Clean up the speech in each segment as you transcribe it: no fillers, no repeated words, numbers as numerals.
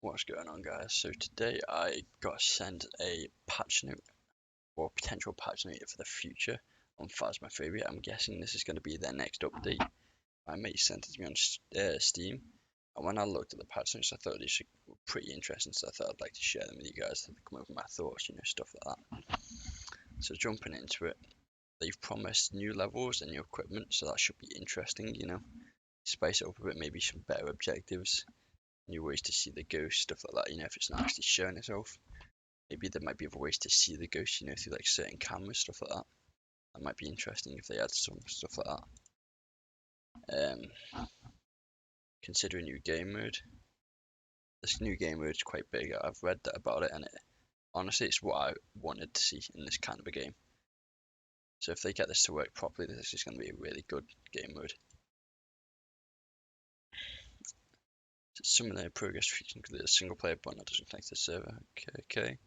What's going on, guys? So today I got sent a patch note or potential patch note for the future on Phasmophobia. I'm guessing this is going to be their next update. My mate sent it to me on Steam, and when I looked at the patch notes, I thought these were pretty interesting, so I thought I'd like to share them with you guys to come over my thoughts, stuff like that. So jumping into it, they've promised new levels and new equipment, so that should be interesting, Spice it up a bit, maybe some better objectives, new ways to see the ghost, stuff like that, if it's not actually showing itself. Maybe there might be other ways to see the ghost, through like certain cameras, stuff like that. That might be interesting if they add some stuff like that. Consider a new game mode. This new game mode is quite big. I've read that about it, and honestly, it's what I wanted to see in this kind of a game. So if they get this to work properly, this is going to be a really good game mode. Some of the progress features include a single player button that doesn't connect to the server. Okay. And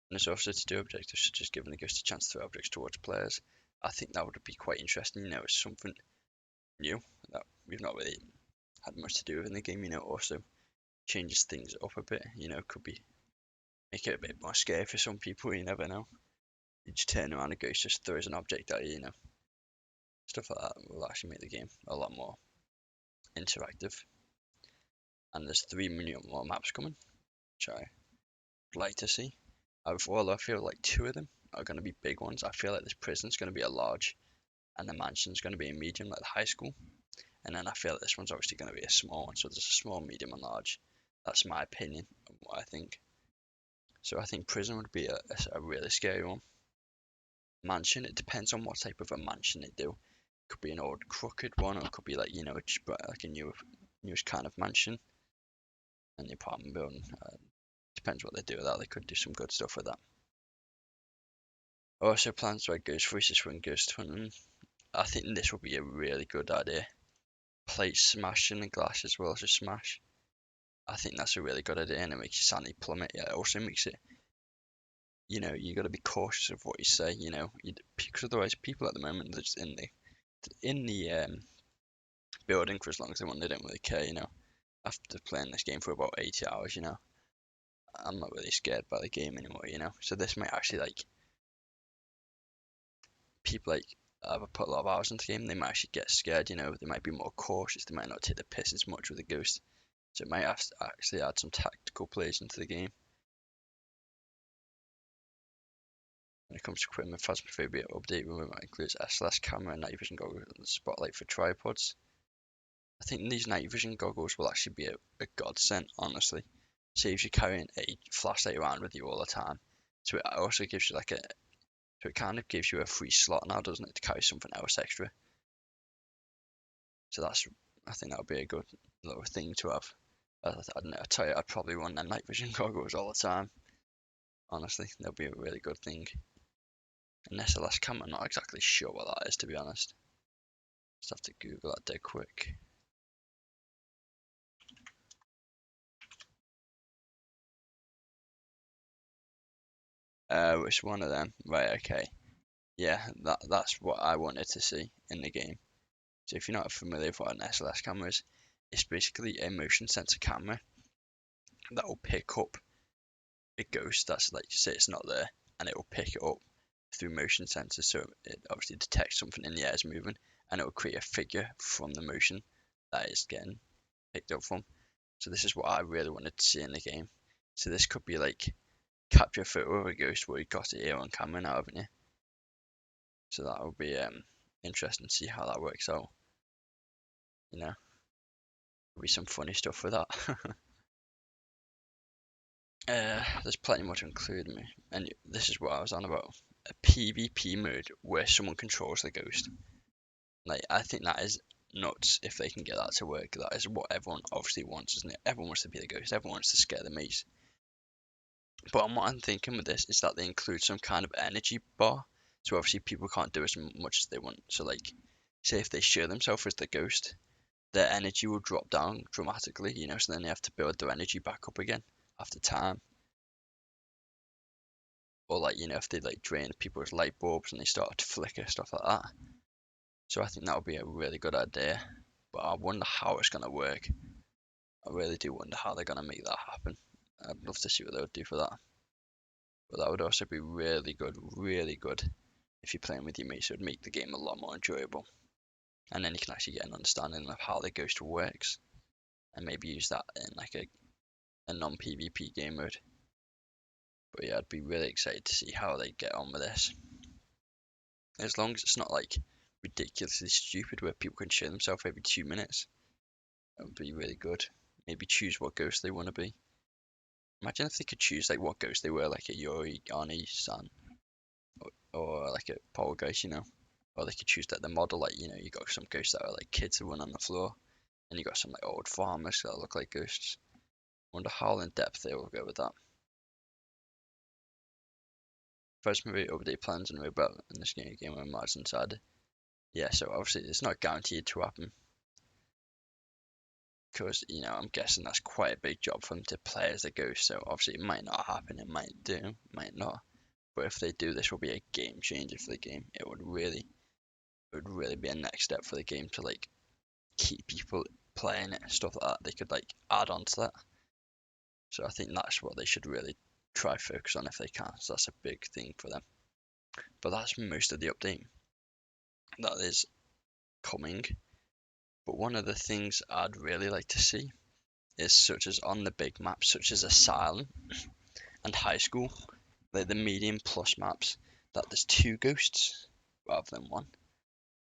there's also to do objectives such as giving the ghost a chance to throw objects towards players. I think that would be quite interesting. It's something new that we've not really had much to do with in the game. Also changes things up a bit. Could be make it a bit more scary for some people. You never know. You just turn around, a ghost just throws an object at you. Stuff like that will actually make the game a lot more interactive. And there's 3 million more maps coming, which I would like to see. Well, I feel like 2 of them are going to be big ones. I feel like this prison's going to be a large, and the mansion's going to be a medium, like the high school. And then I feel like this one's obviously going to be a small one. So there's a small, medium, and large. That's my opinion of what I think. So I think prison would be a really scary one. Mansion, it depends on what type of a mansion they do. It could be an old crooked one, or it could be like like a newest kind of mansion. And the apartment building, depends what they do with that. They could do some good stuff with that. Also plans to add ghost voices when ghost hunting. I think this would be a really good idea. Plate smashing and glass as well as a smash. I think that's a really good idea, and it makes your sanity plummet. Yeah, it also makes it, you got to be cautious of what you say, because otherwise people at the moment they're just in the building for as long as they want. They don't really care, After playing this game for about 80 hours, I'm not really scared by the game anymore, So this might actually people have put a lot of hours into the game. They might actually get scared, They might be more cautious. They might not take the piss as much with the ghost. So it might actually add some tactical plays into the game. When it comes to equipment, Phasmophobia update removal includes SLS camera and night vision goggles and spotlight for tripods. I think these night vision goggles will actually be a godsend, honestly. Saves you carrying a flashlight around with you all the time. So it also gives you so it kind of gives you a free slot now, doesn't it, to carry something else extra. So I think that would be a good little thing to have. I don't know, I tell you, I'd probably run them night vision goggles all the time. Honestly, that'll be a really good thing. An SLS camera, I'm not exactly sure what that is, to be honest. Just have to Google that dead quick. Which one of them? Right, okay. Yeah, that's what I wanted to see in the game. So if you're not familiar with what an SLS camera is, it's basically a motion sensor camera that will pick up a ghost that's say it's not there, and it will pick it up through motion sensors. So it obviously detects something in the air is moving, and it will create a figure from the motion that it's getting picked up from. So this is what I really wanted to see in the game. So this could be like capture a photo of a ghost where you got it here on camera now, haven't you? So that would be interesting to see how that works out. There'll be some funny stuff with that. There's plenty more to include me, and this is what I was on about. A PvP mode where someone controls the ghost. I think that is nuts if they can get that to work. That is what everyone obviously wants, isn't it? Everyone wants to be the ghost. Everyone wants to scare the maze. But what I'm thinking with this is that they include some kind of energy bar. So obviously people can't do as much as they want. So say if they show themselves as the ghost, their energy will drop down dramatically, so then they have to build their energy back up again after time. Or if they drain people's light bulbs and they start to flicker, stuff like that. So I think that would be a really good idea. But I wonder how it's gonna work. I really do wonder how they're gonna make that happen. I'd love to see what they would do for that. But that would also be really good if you're playing with your mates. It would make the game a lot more enjoyable. And then you can actually get an understanding of how the ghost works. And maybe use that in like a non-PvP game mode. But yeah, I'd be really excited to see how they get on with this. As long as it's not like ridiculously stupid where people can show themselves every 2 minutes. That would be really good. Maybe choose what ghost they want to be. Imagine if they could choose like what ghost they were, like a Yori, Arnie, San, or like a poltergeist, you know. Or they could choose like the model, like you got some ghosts that are like kids who run on the floor, and you got some like old farmers that look like ghosts. I wonder how in depth they will go with that. Phasmophobia update plans and about in this new game when Mars inside. Yeah, so obviously it's not guaranteed to happen. Because, I'm guessing that's quite a big job for them to play as a ghost, so obviously it might not happen, it might do, might not. But if they do, this will be a game changer for the game. It would really be a next step for the game to like keep people playing it, stuff like that. They could like add on to that. So I think that's what they should really try focus on if they can. So that's a big thing for them. But that's most of the update that is coming. But one of the things I'd really like to see is such as on the big maps, such as Asylum and High School, like the medium plus maps, that there's 2 ghosts rather than 1.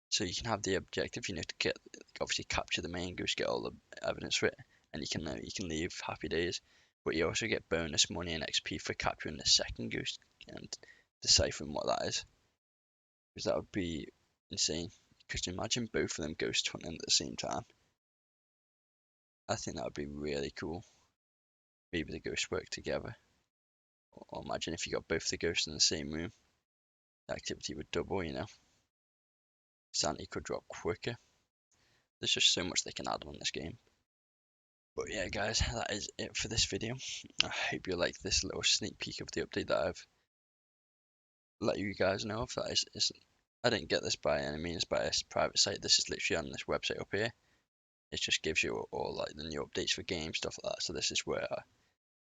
So you can have the objective, to get obviously capture the main ghost, get all the evidence for it, and you can leave happy days. But you also get bonus money and XP for capturing the second ghost and deciphering what that is. Because that would be insane. Because imagine both of them ghost hunting at the same time. I think that would be really cool. Maybe the ghosts work together. Or imagine if you got both the ghosts in the same room. The activity would double, Sanity could drop quicker. There's just so much they can add on this game. But yeah, guys, that is it for this video. I hope you like this little sneak peek of the update that I've let you guys know of. I didn't get this by any means by a private site. This is literally on this website up here. It just gives you all like the new updates for games, stuff like that. So this is where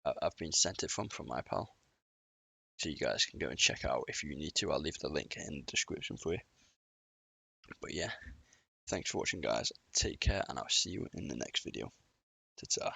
I've been sent it from my pal. So you guys can go and check out if you need to. I'll leave the link in the description for you. But yeah, thanks for watching, guys. Take care, and I'll see you in the next video. Ta-ta.